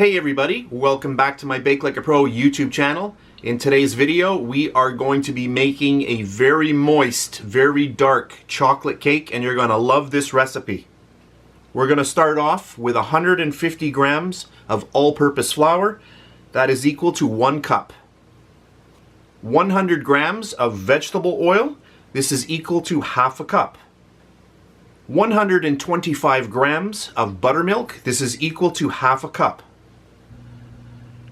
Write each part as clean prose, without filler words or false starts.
Hey everybody, welcome back to my BakeLikeAPro YouTube channel. In today's video, we are going to be making a very moist, very dark chocolate cake, and you're going to love this recipe. We're going to start off with 150 grams of all-purpose flour. That is equal to 1 cup. 100 grams of vegetable oil. This is equal to half a cup. 125 grams of buttermilk. This is equal to half a cup.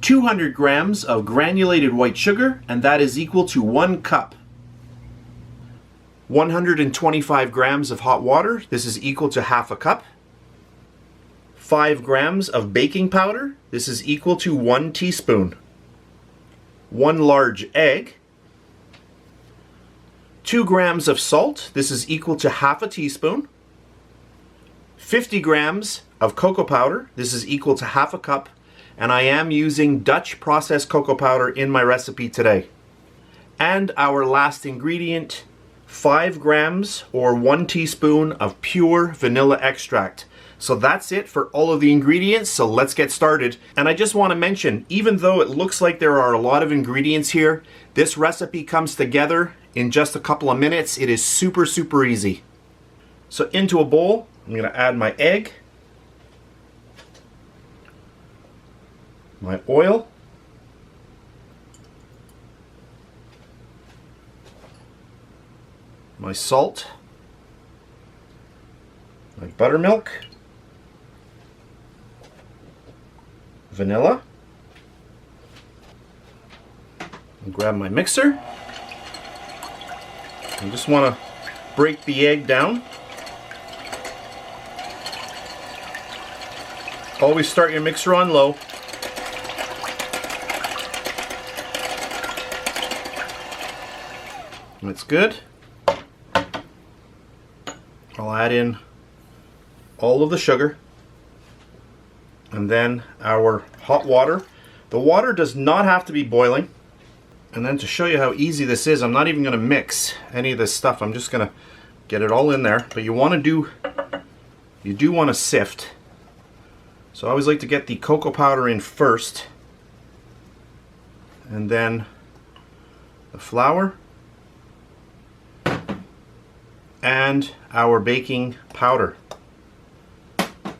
200 grams of granulated white sugar, and that is equal to 1 cup. 125 grams of hot water. This is equal to half a cup. 5 grams of baking powder. This is equal to 1 teaspoon. 1 large egg. 2 grams of salt. This is equal to half a teaspoon. 50 grams of cocoa powder. This is equal to half a cup. And I am using Dutch processed cocoa powder in my recipe today. And our last ingredient, 5 grams or 1 teaspoon of pure vanilla extract. So that's it for all of the ingredients, so let's get started. And I just want to mention, even though it looks like there are a lot of ingredients here, this recipe comes together in just a couple of minutes. It is super, super easy. So into a bowl, I'm going to add my egg, my oil, my salt, my buttermilk, vanilla, and grab my mixer. I just want to break the egg down. Always start your mixer on low. That's good. I'll add in all of the sugar and then our hot water. The water does not have to be boiling. And then to show you how easy this is, I'm not even going to mix any of this stuff. I'm just going to get it all in there. But you do want to sift. So I always like to get the cocoa powder in first, and then the flour and our baking powder. And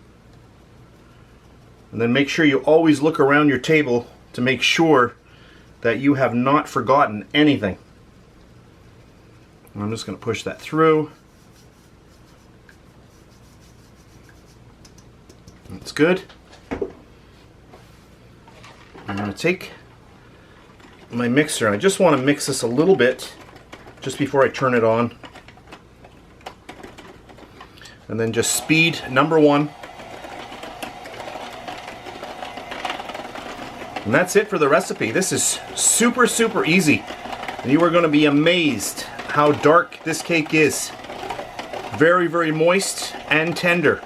then make sure you always look around your table to make sure that you have not forgotten anything. And I'm just going to push that through. That's good. I'm going to take my mixer. I just want to mix this a little bit just before I turn it on. And then just speed number 1. And that's it for the recipe. This is super, super easy. And you are going to be amazed how dark this cake is. Very, very moist and tender.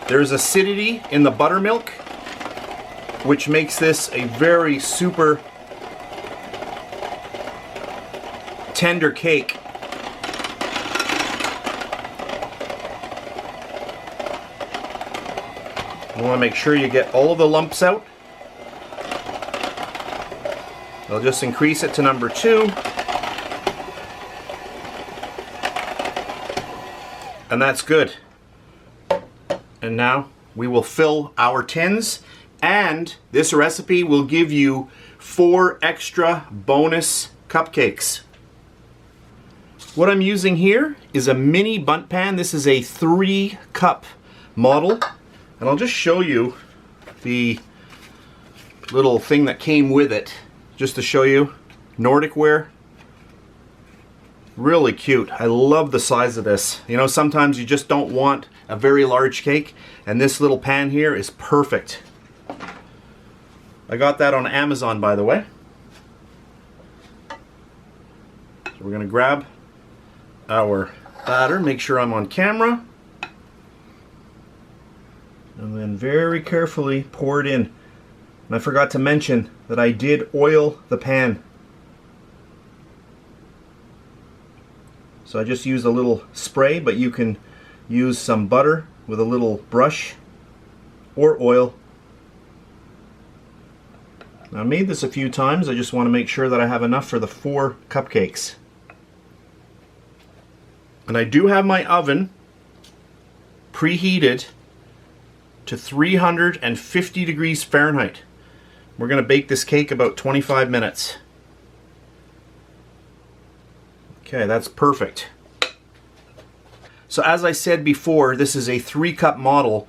There's acidity in the buttermilk, which makes this a very super tender cake. You want to make sure you get all of the lumps out. I'll just increase it to number 2. And that's good. And now we will fill our tins, and this recipe will give you 4 extra bonus cupcakes. What I'm using here is a mini bundt pan. This is a 3-cup model. And I'll just show you the little thing that came with it, just to show you. Nordic ware. Really cute. I love the size of this. You know, sometimes you just don't want a very large cake, and this little pan here is perfect. I got that on Amazon, by the way. So we're going to grab our batter, make sure I'm on camera. And then very carefully pour it in. And I forgot to mention that I did oil the pan. So I just used a little spray, but you can use some butter with a little brush or oil. Now, I made this a few times. I just want to make sure that I have enough for the 4 cupcakes. And I do have my oven preheated to 350 degrees Fahrenheit. We're going to bake this cake about 25 minutes. Okay, that's perfect. So as I said before, this is a 3-cup model.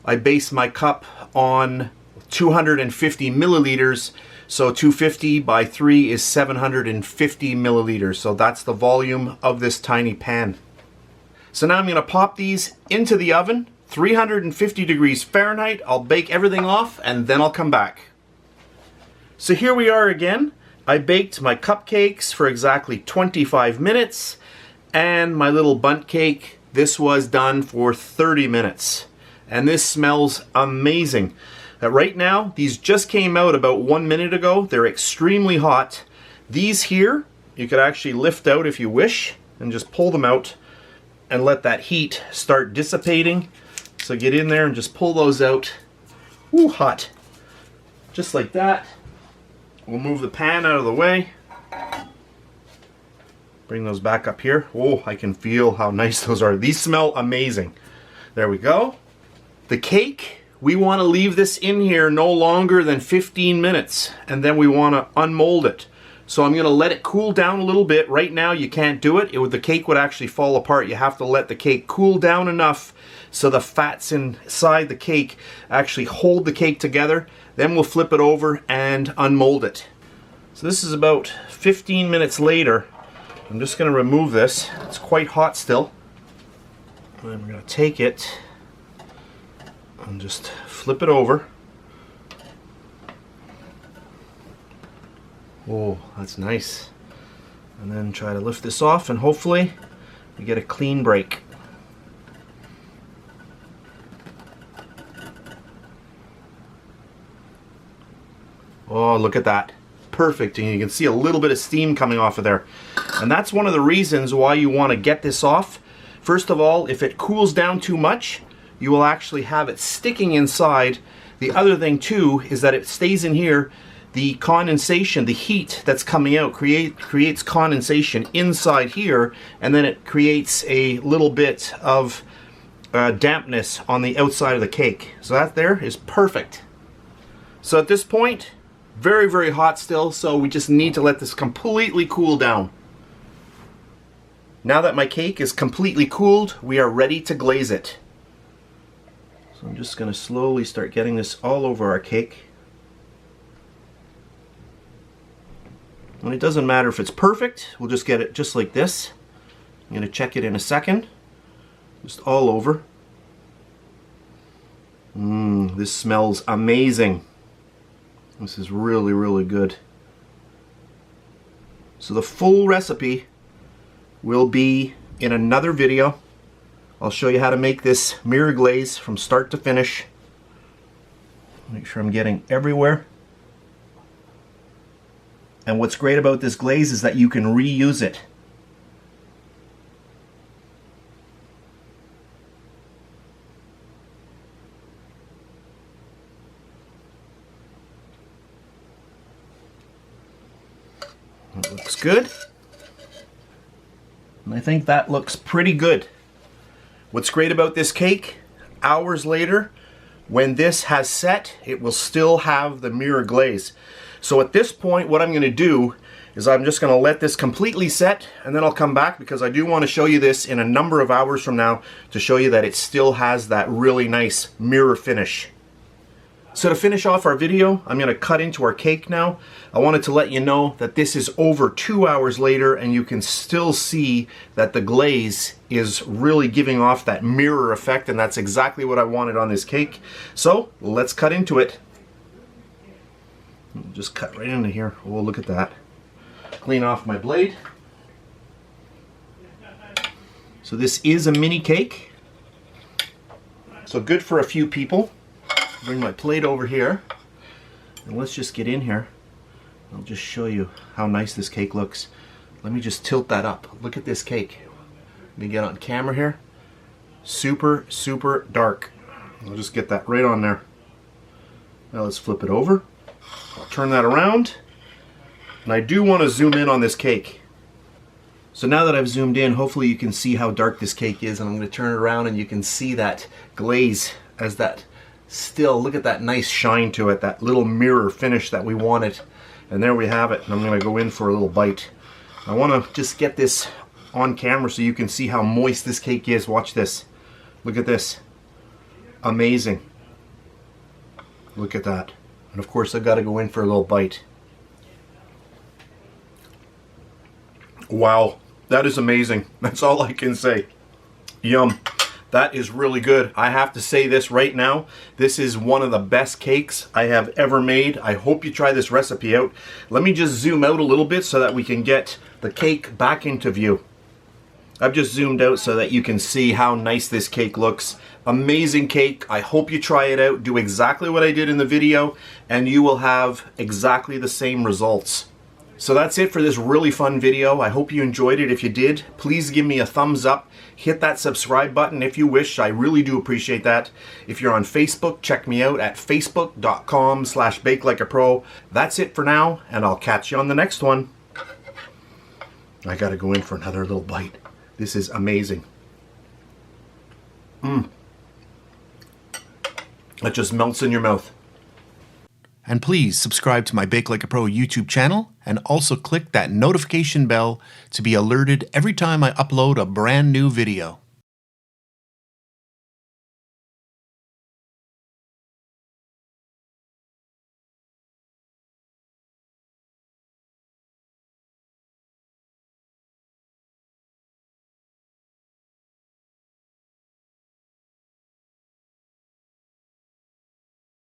I base my cup on 250 milliliters. So 250 by 3 is 750 milliliters. So that's the volume of this tiny pan. So now I'm going to pop these into the oven, 350 degrees Fahrenheit. I'll bake everything off and then I'll come back. So here we are again. I baked my cupcakes for exactly 25 minutes and my little bundt cake, this was done for 30 minutes. And this smells amazing. Right now, these just came out about 1 minute ago. They're extremely hot. These here, you could actually lift out if you wish and just pull them out and let that heat start dissipating. So get in there and just pull those out. Ooh, hot. Just like that. We'll move the pan out of the way. Bring those back up here. Oh, I can feel how nice those are. These smell amazing. There we go. The cake, we want to leave this in here no longer than 15 minutes. And then we want to unmold it. So I'm going to let it cool down a little bit. Right now you can't do it. The cake would actually fall apart. You have to let the cake cool down enough so the fats inside the cake actually hold the cake together. Then we'll flip it over and unmold it. So this is about 15 minutes later. I'm just going to remove this. It's quite hot still. And I'm going to take it and just flip it over. Oh, that's nice. And then try to lift this off and hopefully we get a clean break. Oh, look at that. Perfect. And you can see a little bit of steam coming off of there. And that's one of the reasons why you want to get this off. First of all, if it cools down too much, you will actually have it sticking inside. The other thing too is that it stays in here. The condensation, the heat that's coming out creates condensation inside here, and then it creates a little bit of dampness on the outside of the cake. So that there is perfect. So at this point, very, very hot still, so we just need to let this completely cool down. Now that my cake is completely cooled, we are ready to glaze it. So I'm just going to slowly start getting this all over our cake. And it doesn't matter if it's perfect, we'll just get it just like this. I'm going to check it in a second. Just all over. This smells amazing. This is really, really good. So the full recipe will be in another video. I'll show you how to make this mirror glaze from start to finish. Make sure I'm getting everywhere. And what's great about this glaze is that you can reuse it. That looks good. And I think that looks pretty good. What's great about this cake, hours later, when this has set, it will still have the mirror glaze. So at this point, what I'm going to do is I'm just going to let this completely set, and then I'll come back because I do want to show you this in a number of hours from now to show you that it still has that really nice mirror finish. So to finish off our video, I'm going to cut into our cake now. I wanted to let you know that this is over 2 hours later and you can still see that the glaze is really giving off that mirror effect, and that's exactly what I wanted on this cake. So let's cut into it. Just cut right into here. Oh, look at that. Clean off my blade. So this is a mini cake. So good for a few people. Bring my plate over here. And let's just get in here. I'll just show you how nice this cake looks. Let me just tilt that up. Look at this cake. Let me get on camera here. Super, super dark. I'll just get that right on there. Now let's flip it over. I'll turn that around. And I do want to zoom in on this cake. So now that I've zoomed in, hopefully you can see how dark this cake is, and I'm going to turn it around and you can see that glaze as that still, look at that nice shine to it, that little mirror finish that we wanted. And there we have it, and I'm going to go in for a little bite. I want to just get this on camera so you can see how moist this cake is. Watch this. Look at this. Amazing. Look at that. And of course I've got to go in for a little bite. Wow, that is amazing. That's all I can say. Yum. That is really good. I have to say this right now. This is one of the best cakes I have ever made. I hope you try this recipe out. Let me just zoom out a little bit so that we can get the cake back into view. I've just zoomed out so that you can see how nice this cake looks. Amazing cake. I hope you try it out. Do exactly what I did in the video and you will have exactly the same results. So that's it for this really fun video. I hope you enjoyed it. If you did, please give me a thumbs up. Hit that subscribe button if you wish. I really do appreciate that. If you're on Facebook, check me out at facebook.com/BakeLikeAPro. That's it for now, and I'll catch you on the next one. I gotta go in for another little bite. This is amazing. It just melts in your mouth. And please subscribe to my Bake Like a Pro YouTube channel and also click that notification bell to be alerted every time I upload a brand new video.